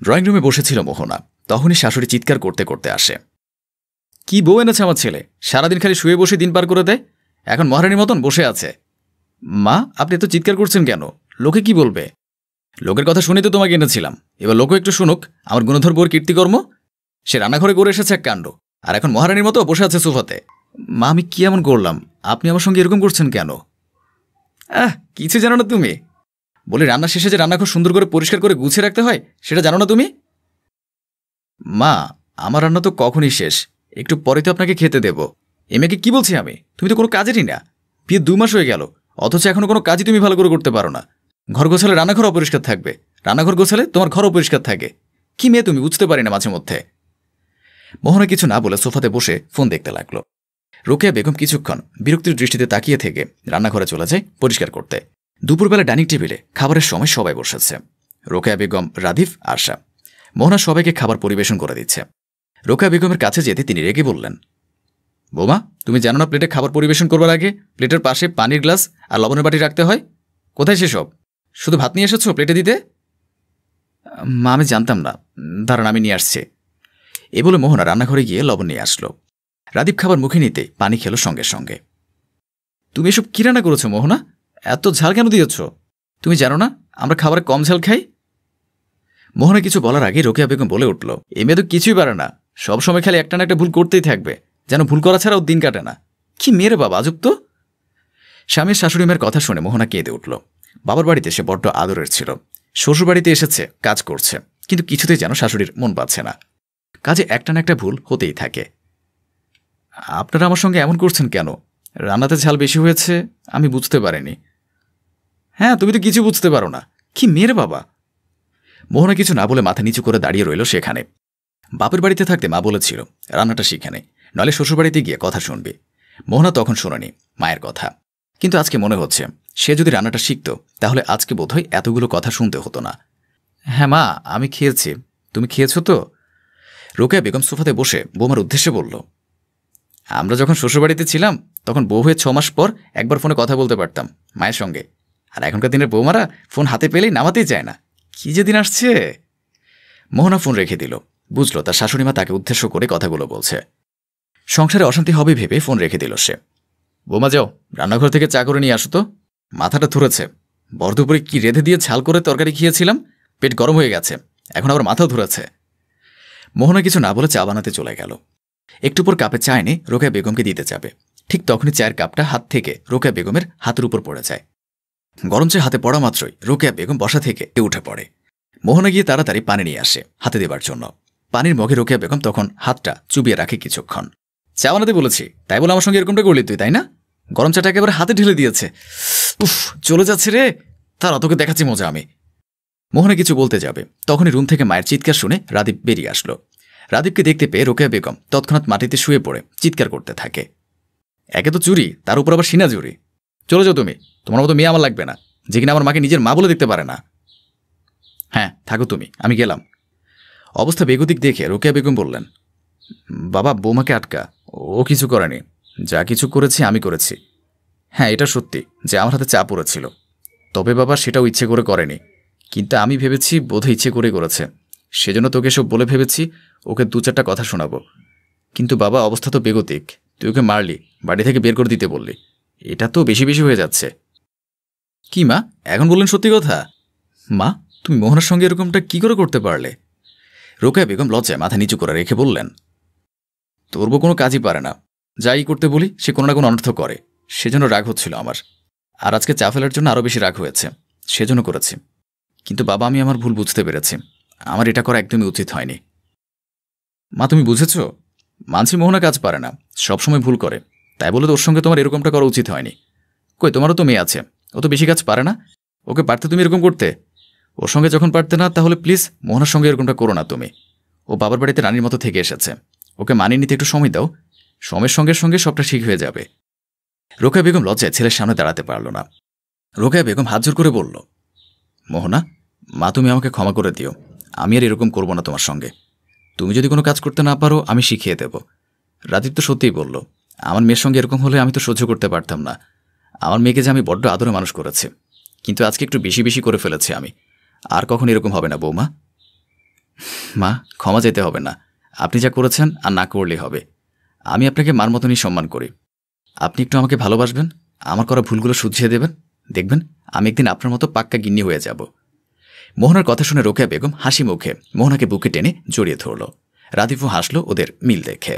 Drawing রুমে বসেছিল মোহনা। তখনই শাশুড়ি চিৎকার করতে করতে আসে। কি বউ এনেছে আমার ছেলে, সারাদিন খালি শুয়ে বসে দিন পার করে দেয়, এখন মহারানীর মতন বসে আছে। মা, আপনি এত চিৎকার করছেন কেন? লোকে কি বলবে? লোকের কথা শুনে তো তোমাকে এনেছিলাম, এবার লোকও একটু শুনুক আমার গুণধর বউর কীর্তিকর্ম। সে রান্নাঘরে করে এসেছে এক কাণ্ড, আর এখন মহারানীর মতো বসে আছে সোফাতে। মা, আমি কি এমন করলাম? আপনি আমার সঙ্গে এরকম করছেন কেন? কিছু জানো না তুমি? বলি, রান্না শেষে যে রান্নাঘর সুন্দর করে পরিষ্কার করে গুছিয়ে রাখতে হয়, সেটা জানো না তুমি? মা, আমার রান্না তো কখনই শেষ, একটু পরে তো আপনাকে খেতে দেব। মেয়েকে কি বলছি আমি? তুমি তো কোনো কাজেরই না। বিয়ে 2 মাস হয়ে গেল, অথচ এখনো কোনো কাজই তুমি ভালো করে করতে পারো না। ঘর গোছালে রান্নাঘর অপরিষ্কার থাকবে, রান্নাঘর গোছালে তোমার ঘর অপরিষ্কার থাকে। কি মেয়ে তুমি, বুঝতে পারি না মাঝে মধ্যে। মোহনা কিছু না বলে সোফাতে বসে ফোন দেখতে লাগলো। রোকেয়া বেগম কিছুক্ষণ বিরক্তির দৃষ্টিতে তাকিয়ে থেকে রান্নাঘরে চলে যায় পরিষ্কার করতে। দুপুরবেলা ডাইনিং টেবিলে খাবারের সময় সবাই বসেছে। রোকেয়া বেগম, রাদিফ, আরশা। মোহনা সবাইকে খাবার পরিবেশন করে দিচ্ছে। রোকেয়া বেগমের কাছে যেতে তিনি রেগে বললেন, বৌমা, তুমি জানো না প্লেটে খাবার পরিবেশন করবার আগে প্লেটের পাশে পানির গ্লাস আর লবণের বাটি রাখতে হয়? কোথায় সেসব? শুধু ভাত নিয়ে এসেছো প্লেটে দিতে? মা, আমি জানতাম না, দাঁড়ান আমি নিয়ে আসছি। এ বলে মোহনা রান্নাঘরে গিয়ে লবণ নিয়ে আসলো। রাদীপ খাবার মুখে নিতে পানি খেলো সঙ্গে সঙ্গে। তুমি এসব কি রান্না করেছো মোহনা? এত ঝাল কেন দিয়েছ? তুমি জানো না আমরা খাবারে কম ঝাল খাই? মোহনা কিছু বলার আগে রোকেয়া বেগম বলে উঠল, এ মেয়ে তো কিছুই পারে না, সবসময় খালি একটা না একটা ভুল করতেই থাকবে, যেন ভুল করা ছাড়াও দিন কাটে না। কি মেয়েরে বাবা, আজব তো। স্বামীর শাশুড়ি মেয়ের কথা শুনে মোহনা কেঁদে উঠল। বাবার বাড়িতে সে বড্ড আদরের ছিল, শ্বশুর বাড়িতে এসেছে, কাজ করছে, কিন্তু কিছুতেই যেন শাশুড়ির মন পাচ্ছে না। কাজে একটা না একটা ভুল হতেই থাকে। আপনারা আমার সঙ্গে এমন করছেন কেন? রান্নাতে ঝাল বেশি হয়েছে, আমি বুঝতে পারিনি। হ্যাঁ, তুমি তো কিছু বুঝতে পারো না। কি মেয়ের বাবা। মোহনা কিছু না বলে মাথা নিচু করে দাঁড়িয়ে রইল সেখানে। বাপের বাড়িতে থাকতে মা বলেছিল রান্নাটা শিখে নে, নলে শ্বশুরবাড়িতে গিয়ে কথা শুনবে। মোহনা তখন শোনেনি মায়ের কথা, কিন্তু আজকে মনে হচ্ছে সে যদি রান্নাটা শিখত তাহলে আজকে বোধহয় এতগুলো কথা শুনতে হতো না। হ্যাঁ মা, আমি খেয়েছি, তুমি খেয়েছো তো? রোকেয়া বেগম সোফাতে বসে বৌমার উদ্দেশ্যে বলল, আমরা যখন শ্বশুরবাড়িতে ছিলাম তখন বউ হয়ে 6 মাস পর একবার ফোনে কথা বলতে পারতাম মায়ের সঙ্গে, আর এখনকার দিনের বৌমারা ফোন হাতে পেলেই নামাতেই চায় না। কি যে দিন আসছে। মোহনা ফোন রেখে দিল, বুঝলো তার শাশুড়িমা তাকে উদ্দেশ্য করে কথাগুলো বলছে। সংসারে অশান্তি হবে ভেবে ফোন রেখে দিল সে। বৌমা, যাও রান্নাঘর থেকে চা করে নিয়ে আসো তো, মাথাটা ধরেছে। বরদুপুরে কি রেঁধে দিয়ে ঝাল করে তরকারি খেয়েছিলাম, পেট গরম হয়ে গেছে, এখন আবার মাথাও ধরেছে। মোহনা কিছু না বলে চা বানাতে চলে গেল। একটু পর কাপে চা এনে রোকেয়া বেগমকে দিতে যাবে, ঠিক তখনই চায়ের কাপটা হাত থেকে রোকেয়া বেগমের হাতের উপর পড়ে যায়। গরম চা হাতে পড়া মাত্রই রোকেয়া বেগম বসা থেকে উঠে পড়ে। মোহনা গিয়ে তাড়াতাড়ি পানি নিয়ে আসে হাতে দেবার জন্য। পানির মগে রোকেয়া বেগম তখন হাতটা চুবিয়ে রাখে কিছুক্ষণ। চা বানাতে বলেছি তাই বলে আমার সঙ্গে এরকমটা করলি তুই, তাই না? গরম চাটা একেবারে হাতে ঢেলে দিয়েছে। উফ, চলে যাচ্ছে রে, তার তোকে দেখাচ্ছি মজা আমি। মোহনা কিছু বলতে যাবে, তখনই রুম থেকে মায়ের চিৎকার শুনে রাদীপ বেরিয়ে আসলো। রাদীপকে দেখতে পেয়ে রোকেয়া বেগম তৎক্ষণাৎ মাটিতে শুয়ে পড়ে চিৎকার করতে থাকে। একে তো চুরি, তার উপর আবার সিনা চুরি। চলে যাও তুমি, তোমার মতো মেয়ে আমার লাগবে না, যে কিনা আমার মাকে নিজের মা বলে দেখতে পারে না। হ্যাঁ, থাকো তুমি, আমি গেলাম। অবস্থা বেগতিক দেখে রোকেয়া বেগম বললেন, বাবা, বৌমাকে আটকা, ও কিছু করেনি, যা কিছু করেছি আমি করেছি। হ্যাঁ, এটা সত্যি যে আমার হাতে চা পড়েছিল, তবে বাবা সেটাও ইচ্ছে করে করেনি, কিন্তু আমি ভেবেছি বোধহয় ইচ্ছে করে করেছে, সেজন্য তোকে সব বলে ভেবেছি ওকে 2-4টা কথা শোনাবো। কিন্তু বাবা, অবস্থা তো বেগতিক, তুই ওকে মারলি, বাড়ি থেকে বের করে দিতে বললি, এটা তো বেশি বেশি হয়ে যাচ্ছে। কি মা, এখন বললেন সত্যি কথা? মা, তুমি মোহনার সঙ্গে এরকমটা কি করে করতে পারলে? রোকেয়া বেগম লজ্জায় মাথা নিচু করে রেখে বললেন, তোর বউ কোনো কাজই পারে না, যাই করতে বলি সে কোনো না কোনো অনর্থ করে, সেজন্য রাগ হচ্ছিল আমার। আর আজকে চা ফেলার জন্য আরও বেশি রাগ হয়েছে, সেজন্য করেছি। কিন্তু বাবা, আমি আমার ভুল বুঝতে পেরেছি, আমার এটা করা একদমই উচিত হয়নি। মা, তুমি বুঝেছ? মানছি মোহনা কাজ পারে না, সবসময় ভুল করে, তাই বলে ওর সঙ্গে তোমার এরকমটা করা উচিত হয়নি। কই, তোমারও তো মেয়ে আছে, ও তো বেশি কাজ পারে না, ওকে পারতে তুমি এরকম করতে? ওর সঙ্গে যখন পারতে না, তাহলে প্লিজ মোহনার সঙ্গে এরকমটা করো না তুমি। ও বাবার বাড়িতে রানীর মতো থেকে এসেছে, ওকে মানিয়ে নিতে একটু সময় দাও, সময়ের সঙ্গে সঙ্গে সবটা ঠিক হয়ে যাবে। রোকেয়া বেগম লজ্জায় ছেলের সামনে দাঁড়াতে পারল না। রোকেয়া বেগম হাত জোর করে বলল, মোহনা, মা তুমি আমাকে ক্ষমা করে দিও, আমি আর এরকম করব না তোমার সঙ্গে। তুমি যদি কোনো কাজ করতে না পারো আমি শিখিয়ে দেব। রাদীপ তো সত্যিই বলল, আমার মেয়ের সঙ্গে এরকম হলে আমি তো সহ্য করতে পারতাম না। আমার মেয়েকে যে আমি বড্ড আদরে মানুষ করেছি, কিন্তু আজকে একটু বেশি বেশি করে ফেলেছি আমি, আর কখন এরকম হবে না বৌমা। মা, ক্ষমা চাইতে হবে না। আপনি যা করেছেন আর না করলেই হবে। আমি আপনাকে মার মতনই সম্মান করি। আপনি একটু আমাকে ভালোবাসবেন, আমার করা ভুলগুলো শুধরিয়ে দেবেন। দেখবেন আমি একদিন আপনার মতো পাক্কা গিন্নি হয়ে যাব। মোহনার কথা শুনে রোকেয়া বেগম হাসি মুখে মোহনাকে বুকে টেনে জড়িয়ে ধরল। রাদিফও হাসল ওদের মিল দেখে।